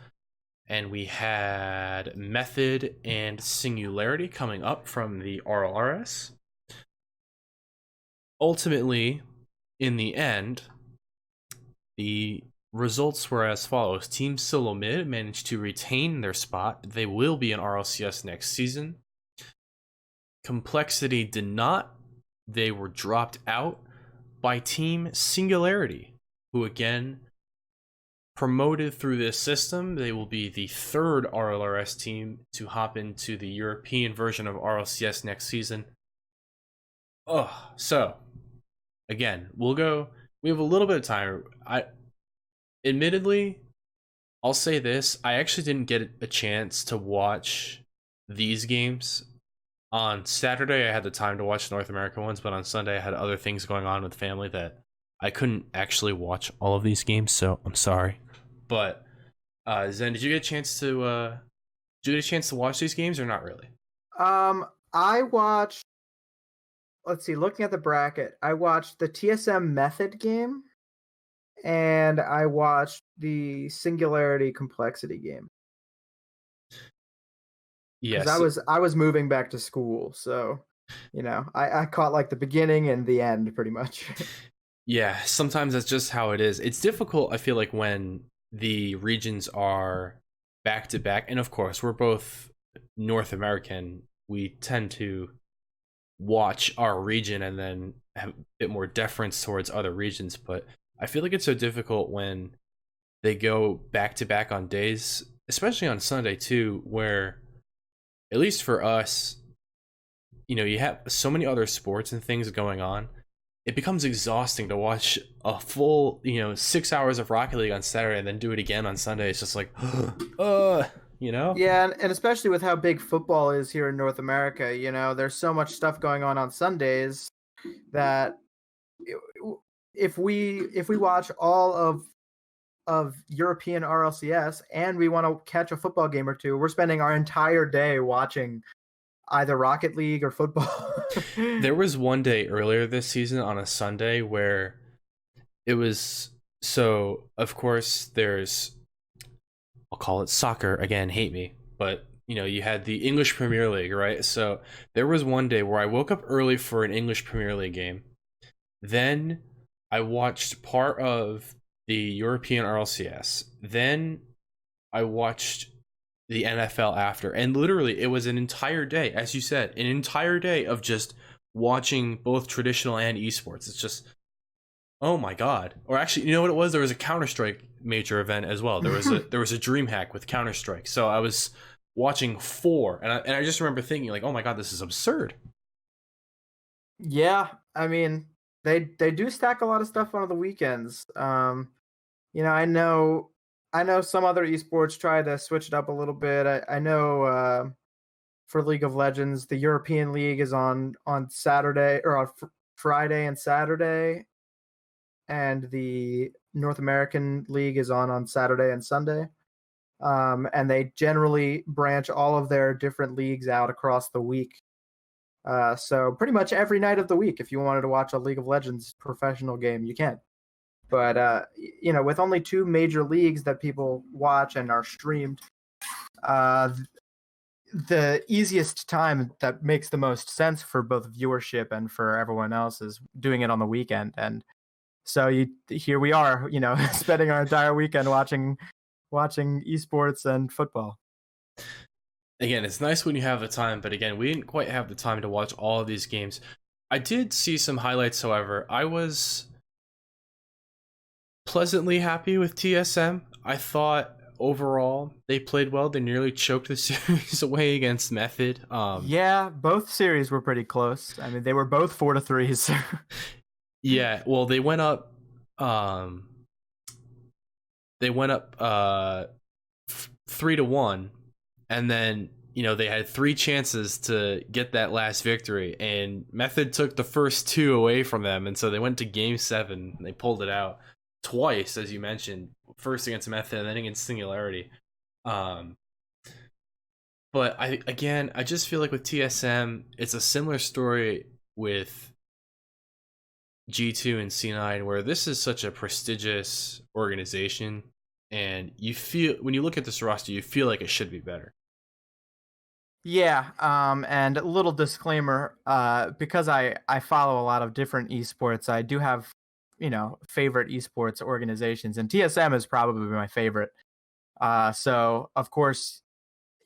and we had Method and Singularity coming up from the RLRS. Ultimately, in the end, the results were as follows. Team Solo Mid managed to retain their spot. They will be in RLCS next season. Complexity did not. They were dropped out by Team Singularity, who again promoted through this system. They will be the third RLRS team to hop into the European version of RLCS next season. So again, we have a little bit of time. admittedly, I'll say this: I actually didn't get a chance to watch these games. On Saturday, I had the time to watch North American ones, but on Sunday, I had other things going on with family that I couldn't actually watch all of these games. So I'm sorry. But Zen, did you get a chance to watch these games or not really? I watched. Let's see. Looking at the bracket, I watched the TSM Method game, and I watched the Singularity Complexity game because Yes. I was moving back to school, so I caught like the beginning and the end pretty much. Yeah, sometimes that's just how it is. It's difficult, I feel like, when the regions are back to back. And of course, we're both North American. We tend to watch our region and then have a bit more deference towards other regions. But I feel like it's so difficult when they go back to back on days, especially on Sunday too, where at least for us, you have so many other sports and things going on. It becomes exhausting to watch a full, 6 hours of Rocket League on Saturday and then do it again on Sunday. It's just like, you know? Yeah, and especially with how big football is here in North America, there's so much stuff going on Sundays that if we watch all of European RLCS and we want to catch a football game or two, we're spending our entire day watching either Rocket League or football. There was one day earlier this season on a Sunday where it was so, of course, I'll call it soccer again, hate me, but you had the English Premier League, right? So there was one day where I woke up early for an English Premier League game. Then I watched part of the European RLCS. Then I watched the NFL after. And literally, it was an entire day, as you said, an entire day of just watching both traditional and esports. It's just, oh my god. Or actually, you know what it was? There was a Counter-Strike major event as well. There was a DreamHack with Counter-Strike. So I was watching four, and I just remember thinking like, oh my god, this is absurd. Yeah, I mean, they do stack a lot of stuff on the weekends. I know some other esports try to switch it up a little bit. I know for League of Legends, the European League is on Saturday or on Friday and Saturday, and the North American League is on Saturday and Sunday. And they generally branch all of their different leagues out across the week. So pretty much every night of the week, if you wanted to watch a League of Legends professional game, you can. But with only two major leagues that people watch and are streamed, the easiest time that makes the most sense for both viewership and for everyone else is doing it on the weekend. And so here we are, spending our entire weekend watching esports and football. Again, it's nice when you have the time, but again, we didn't quite have the time to watch all of these games. I did see some highlights, however. I was pleasantly happy with TSM. I thought overall they played well. They nearly choked the series away against Method. Yeah, both series were pretty close. I mean, they were both 4-3s. Yeah, well, they went up. They went up 3-1, and then they had three chances to get that last victory, and Method took the first two away from them, and so they went to Game 7. And they pulled it out twice, as you mentioned, first against Method and then against Singularity. But I just feel like with TSM, it's a similar story with G2 and C9, where this is such a prestigious organization, and you feel, when you look at this roster, you feel like it should be better. Yeah, and a little disclaimer, because I follow a lot of different esports, I do have, favorite esports organizations, and TSM is probably my favorite. So of course,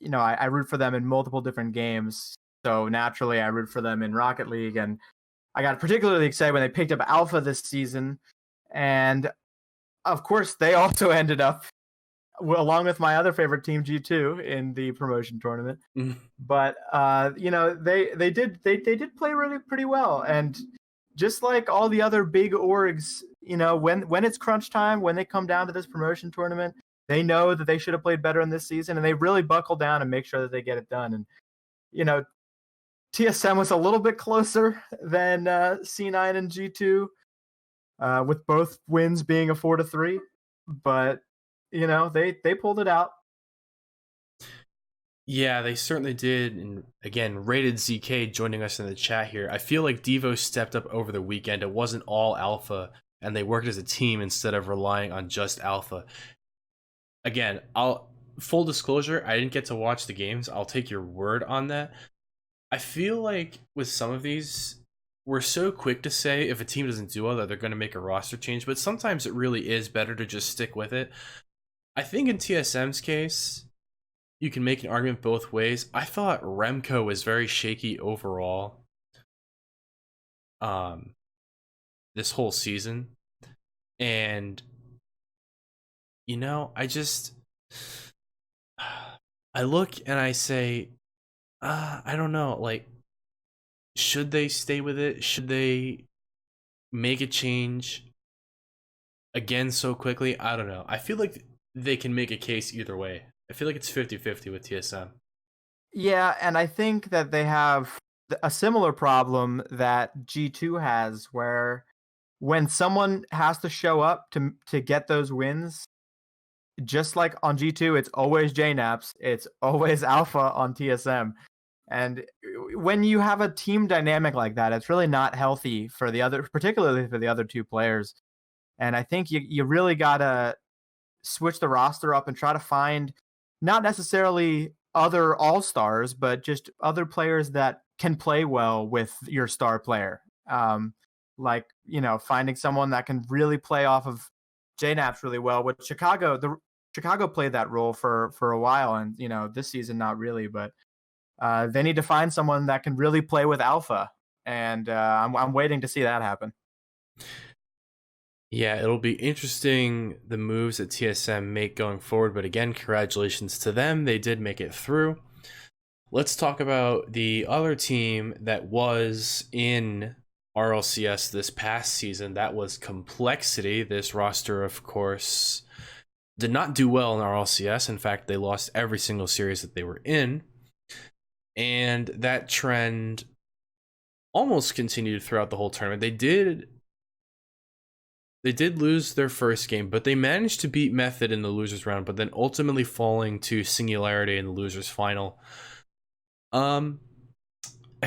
I root for them in multiple different games. So naturally, I root for them in Rocket League, and I got particularly excited when they picked up Alpha this season, and of course, they also ended up, along with my other favorite team, G2, in the promotion tournament. But they did play really pretty well, and just like all the other big orgs when it's crunch time, when they come down to this promotion tournament, they know that they should have played better in this season, and they really buckle down and make sure that they get it done. And you know, TSM was a little bit closer than C9 and G2, with both wins being a 4-3, but they pulled it out. Yeah, they certainly did. And again, Rated ZK joining us in the chat here. I feel like Devo stepped up over the weekend. It wasn't all alpha, and they worked as a team instead of relying on just alpha. Again, full disclosure, I didn't get to watch the games. I'll take your word on that. I feel like with some of these, we're so quick to say if a team doesn't do well that they're going to make a roster change, but sometimes it really is better to just stick with it. I think in TSM's case, you can make an argument both ways. I thought Remco was very shaky overall this whole season. And I look and I say, I don't know, like, should they stay with it? Should they make a change again so quickly? I don't know. I feel like they can make a case either way. I feel like it's 50-50 with TSM. Yeah, and I think that they have a similar problem that G2 has, where when someone has to show up to get those wins, just like on G2, it's always JNaps, it's always Alpha on TSM. And when you have a team dynamic like that, it's really not healthy for particularly for the other two players. And I think you really gotta switch the roster up and try to find not necessarily other all-stars, but just other players that can play well with your star player. Like, finding someone that can really play off of JNaps really well. With Chicago played that role for a while, and this season not really, but they need to find someone that can really play with Alpha, and I'm waiting to see that happen. Yeah, it'll be interesting the moves that TSM make going forward, but again, congratulations to them. They did make it through. Let's talk about the other team that was in RLCS this past season. That was Complexity. This roster, of course, did not do well in RLCS. In fact, they lost every single series that they were in. And that trend almost continued throughout the whole tournament. They did lose their first game, but they managed to beat Method in the losers round, but then ultimately falling to Singularity in the losers final. I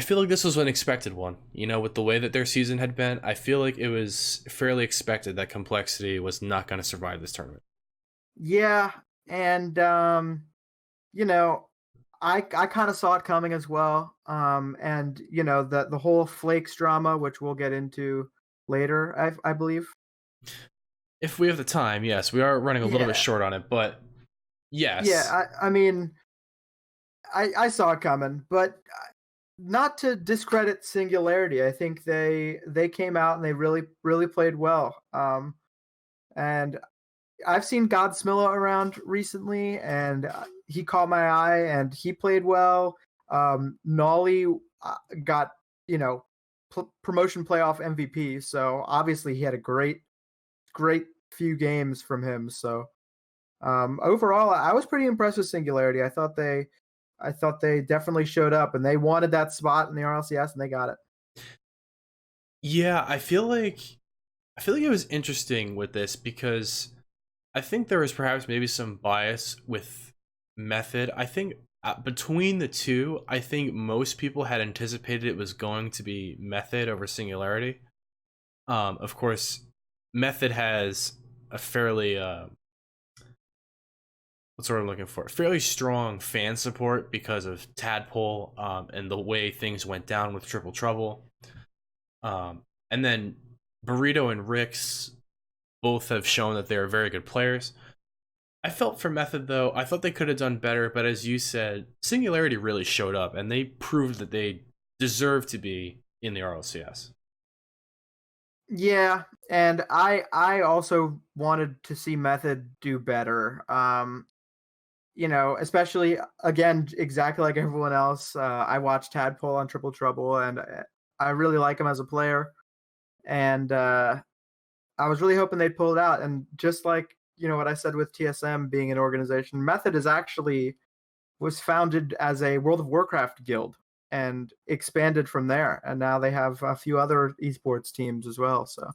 feel like this was an expected one. With the way that their season had been, I feel like it was fairly expected that Complexity was not going to survive this tournament. Yeah, and I kind of saw it coming as well. And the whole Flakes drama, which we'll get into later, I believe. If we have the time, yes. We are running a little bit short on it, but yes. Yeah, I mean, I saw it coming, but not to discredit Singularity. I think they came out and they really, really played well. And I've seen Godsmilla around recently, and he caught my eye, and he played well. Nolly got, promotion playoff MVP, so obviously he had a great few games from him. So overall, I was pretty impressed with Singularity. I thought they definitely showed up, and they wanted that spot in the RLCS, and they got it. Yeah, I feel like it was interesting with this because I think there was perhaps maybe some bias with Method. I think between the two, I think most people had anticipated it was going to be Method over Singularity. Of course, Method has a fairly what's what I'm looking for? Fairly strong fan support because of Tadpole and the way things went down with Triple Trouble. And then Burrito and Rix both have shown that they are very good players. I felt for Method, though, I thought they could have done better, but as you said, Singularity really showed up, and they proved that they deserve to be in the RLCS. Yeah, and I also wanted to see Method do better. Especially, again, exactly like everyone else, I watched Tadpole on Triple Trouble, and I really like him as a player. And I was really hoping they'd pull it out. And just like, what I said with TSM being an organization, Method is actually was founded as a World of Warcraft guild and expanded from there. And now they have a few other esports teams as well. So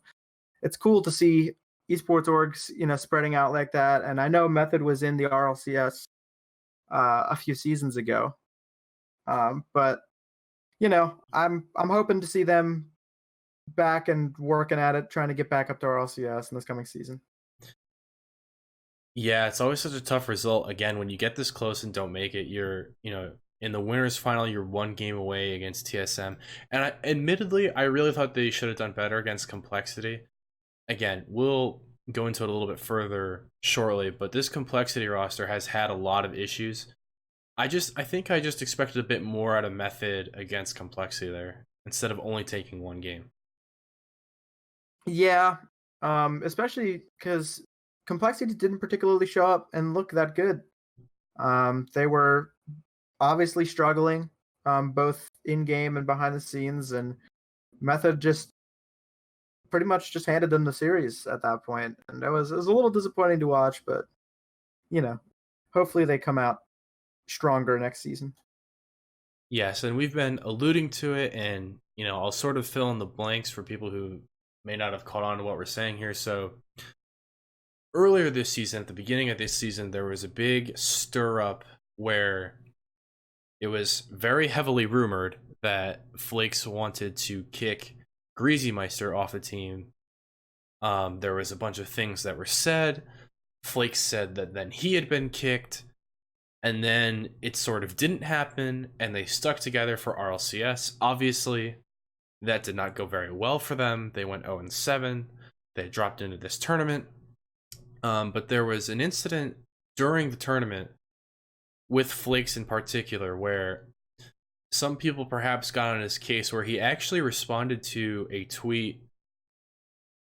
it's cool to see esports orgs, spreading out like that. And I know Method was in the RLCS a few seasons ago, but I'm hoping to see them back and working at it, trying to get back up to RLCS in this coming season. Yeah, it's always such a tough result. Again, when you get this close and don't make it, you're, in the winners final, you're one game away against TSM. And admittedly, I really thought they should have done better against Complexity. Again, we'll go into it a little bit further shortly, but this Complexity roster has had a lot of issues. I think I just expected a bit more out of Method against Complexity there instead of only taking one game. Yeah, especially because Complexity didn't particularly show up and look that good. They were obviously struggling, both in game and behind the scenes, and Method just pretty much just handed them the series at that point, and it was a little disappointing to watch, but you know, hopefully they come out stronger next season. Yes, and we've been alluding to it, and I'll sort of fill in the blanks for people who may not have caught on to what we're saying here. So earlier this season, at the beginning of this season, there was a big stir up where it was very heavily rumored that Flakes wanted to kick Greasymeister off the team. There was a bunch of things that were said. Flakes said that then he had been kicked, and then it sort of didn't happen, and they stuck together for RLCS. Obviously, that did not go very well for them. They went 0-7. They dropped into this tournament. But there was an incident during the tournament with Flakes in particular where some people perhaps got on his case, where he actually responded to a tweet.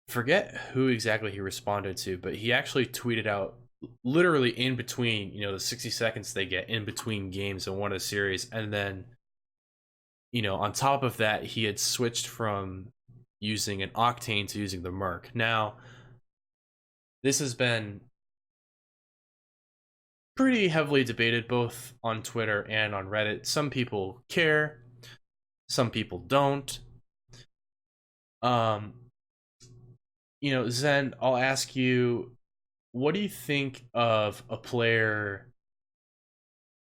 Forget who exactly he responded to, but he actually tweeted out literally in between, the 60 seconds they get in between games and won a series. And then, on top of that, he had switched from using an Octane to using the Merc. Now, this has been pretty heavily debated both on Twitter and on Reddit. Some people care, some people don't. Zen, I'll ask you, what do you think of a player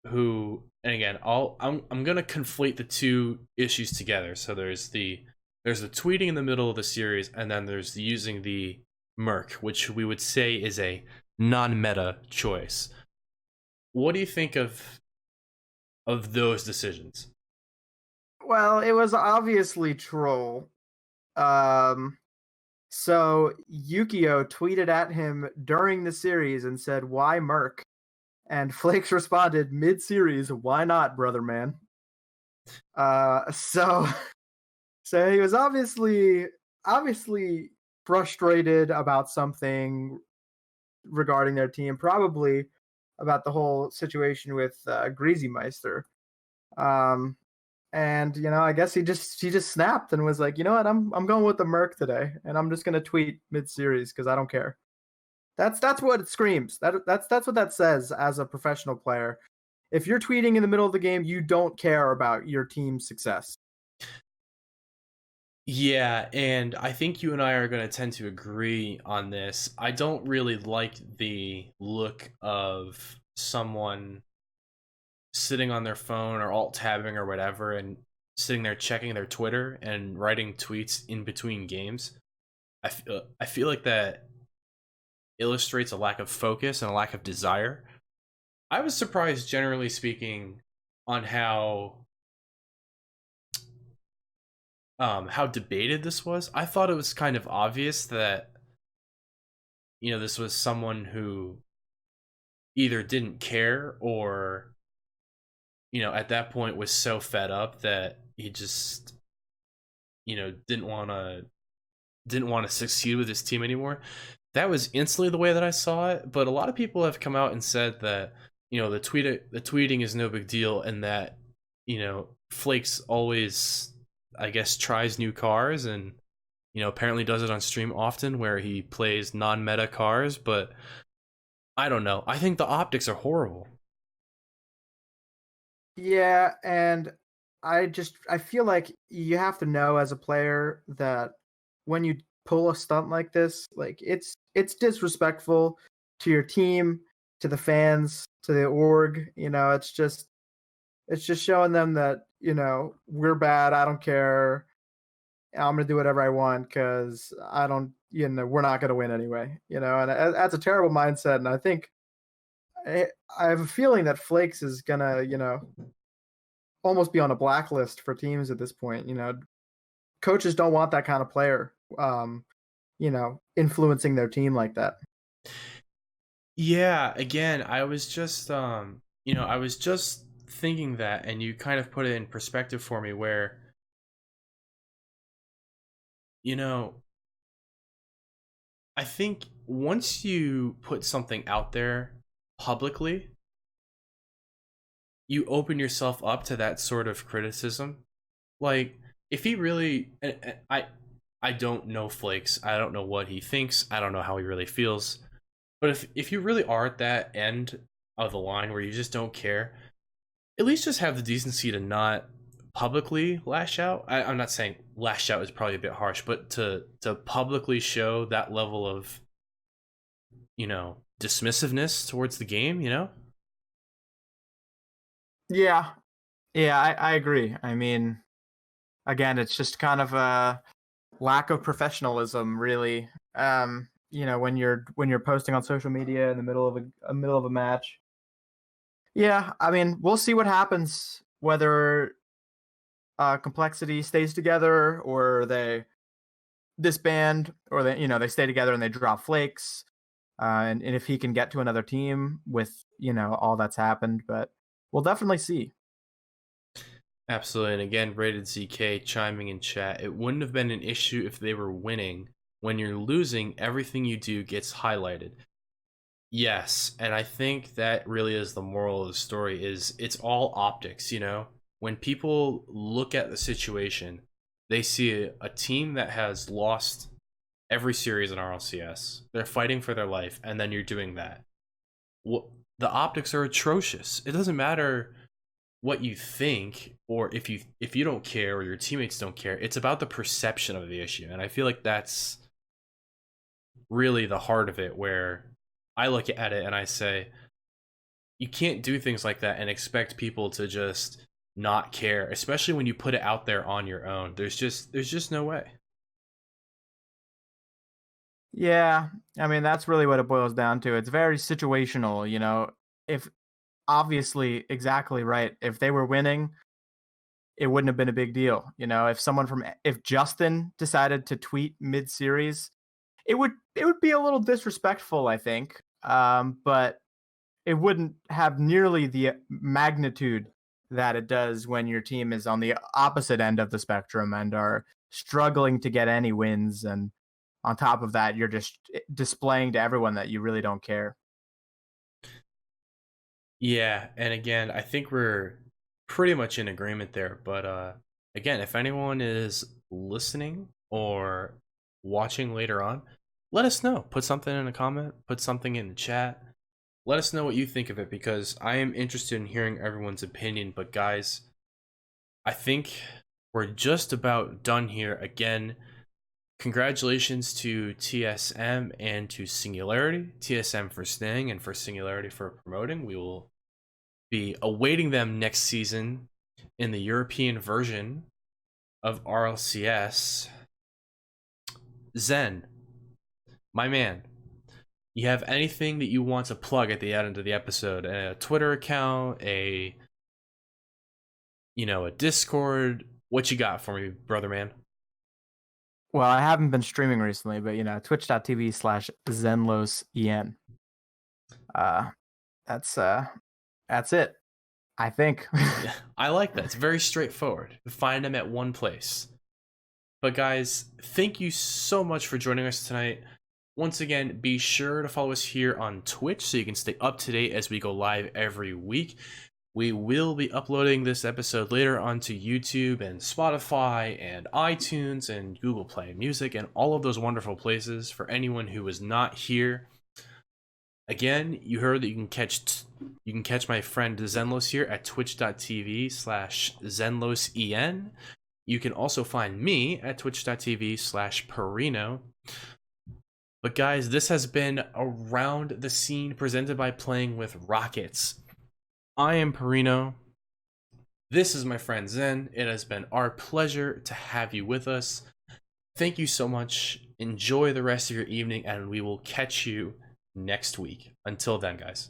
who, and again, I'm gonna conflate the two issues together. So there's the tweeting in the middle of the series, and then there's the using the Merc, which we would say is a non-meta choice. What do you think of those decisions? Well, it was obviously troll. So Yukio tweeted at him during the series and said, "Why Merc?" And Flakes responded mid-series, "Why not, brother man?" So so he was obviously frustrated about something regarding their team, probably about the whole situation with Greasymeister. And I guess he just snapped and was like, "You know what? I'm going with the Merc today, and I'm just gonna tweet mid-series because I don't care." That's what it screams. That's what that says as a professional player. If you're tweeting in the middle of the game, you don't care about your team's success. Yeah, and I think you and I are going to tend to agree on this. I don't really like the look of someone sitting on their phone or alt tabbing or whatever and sitting there checking their Twitter and writing tweets in between games. I feel like that illustrates a lack of focus and a lack of desire. I was surprised, generally speaking, on how debated this was. I thought it was kind of obvious that this was someone who either didn't care or at that point was so fed up that he just didn't want to succeed with his team anymore. That was instantly the way that I saw it, but a lot of people have come out and said that the tweeting is no big deal, and that Flakes always, I guess, tries new cars, and Apparently does it on stream often where he plays non-meta cars, but I don't know. I think the optics are horrible. Yeah, and I feel like you have to know as a player that when you pull a stunt like this, like it's disrespectful to your team, to the fans, to the org. It's just showing them that we're bad. I don't care. I'm gonna do whatever I want because I don't. We're not gonna win anyway. And that's a terrible mindset. And I think I have a feeling that Flakes is gonna almost be on a blacklist for teams at this point. Coaches don't want that kind of player, influencing their team like that. Yeah, again, I was just thinking that, and you kind of put it in perspective for me where, you know, I think once you put something out there publicly, you open yourself up to that sort of criticism. Like, if he really, I don't know Flakes. I don't know what he thinks. I don't know how he really feels. But if you really are at that end of the line where you just don't care, at least just have the decency to not publicly lash out. I'm not saying lash out is probably a bit harsh, but to publicly show that level of dismissiveness towards the game. Yeah, yeah, I agree. I mean, again, it's just kind of a lack of professionalism, really. When you're posting on social media in the middle of a match. Yeah, I mean, we'll see what happens. Whether Complexity stays together, or they disband, or they stay together and they drop Flakes. And if he can get to another team with all that's happened, but we'll definitely see. Absolutely. And again, Rated ZK chiming in chat. It wouldn't have been an issue if they were winning. When you're losing, everything you do gets highlighted. Yes, and I think that really is the moral of the story is it's all optics. When people look at the situation, they see a team that has lost every series in RLCS. They're fighting for their life, and then you're doing that. The optics are atrocious. It doesn't matter what you think or if you don't care or your teammates don't care. It's about the perception of the issue, and I feel like that's really the heart of it, where I look at it and I say, you can't do things like that and expect people to just not care, especially when you put it out there on your own. There's just no way. Yeah, I mean, that's really what it boils down to. It's very situational. If obviously exactly right, if they were winning, it wouldn't have been a big deal. If Justin decided to tweet mid-series, it would be a little disrespectful, I think. But it wouldn't have nearly the magnitude that it does when your team is on the opposite end of the spectrum and are struggling to get any wins. And on top of that, you're just displaying to everyone that you really don't care. Yeah, and again, I think we're pretty much in agreement there. But again, if anyone is listening or watching later on, let us know. Put something in a comment, put something in the chat. Let us know what you think of it, because I am interested in hearing everyone's opinion. But guys, I think we're just about done here. Again, congratulations to TSM and to Singularity. TSM for staying and for Singularity for promoting. We will be awaiting them next season in the European version of RLCS. Zen, my man, you have anything that you want to plug at the end of the episode? A Twitter account, a Discord? What you got for me, brother man? Well, I haven't been streaming recently, but twitch.tv/ZenlosEN. Uh, that's it, I think. Yeah, I like that. It's very straightforward. Find them at one place. But guys, thank you so much for joining us tonight. Once again, be sure to follow us here on Twitch so you can stay up to date as we go live every week. We will be uploading this episode later onto YouTube and Spotify and iTunes and Google Play Music and all of those wonderful places for anyone who was not here. Again, you heard that you can catch my friend Zenlos here at twitch.tv/ZenlosEN. You can also find me at twitch.tv/Perino. But guys, this has been Around the Scene presented by Playing with Rockets. I am Perino. This is my friend Zen. It has been our pleasure to have you with us. Thank you so much. Enjoy the rest of your evening, and we will catch you next week. Until then, guys.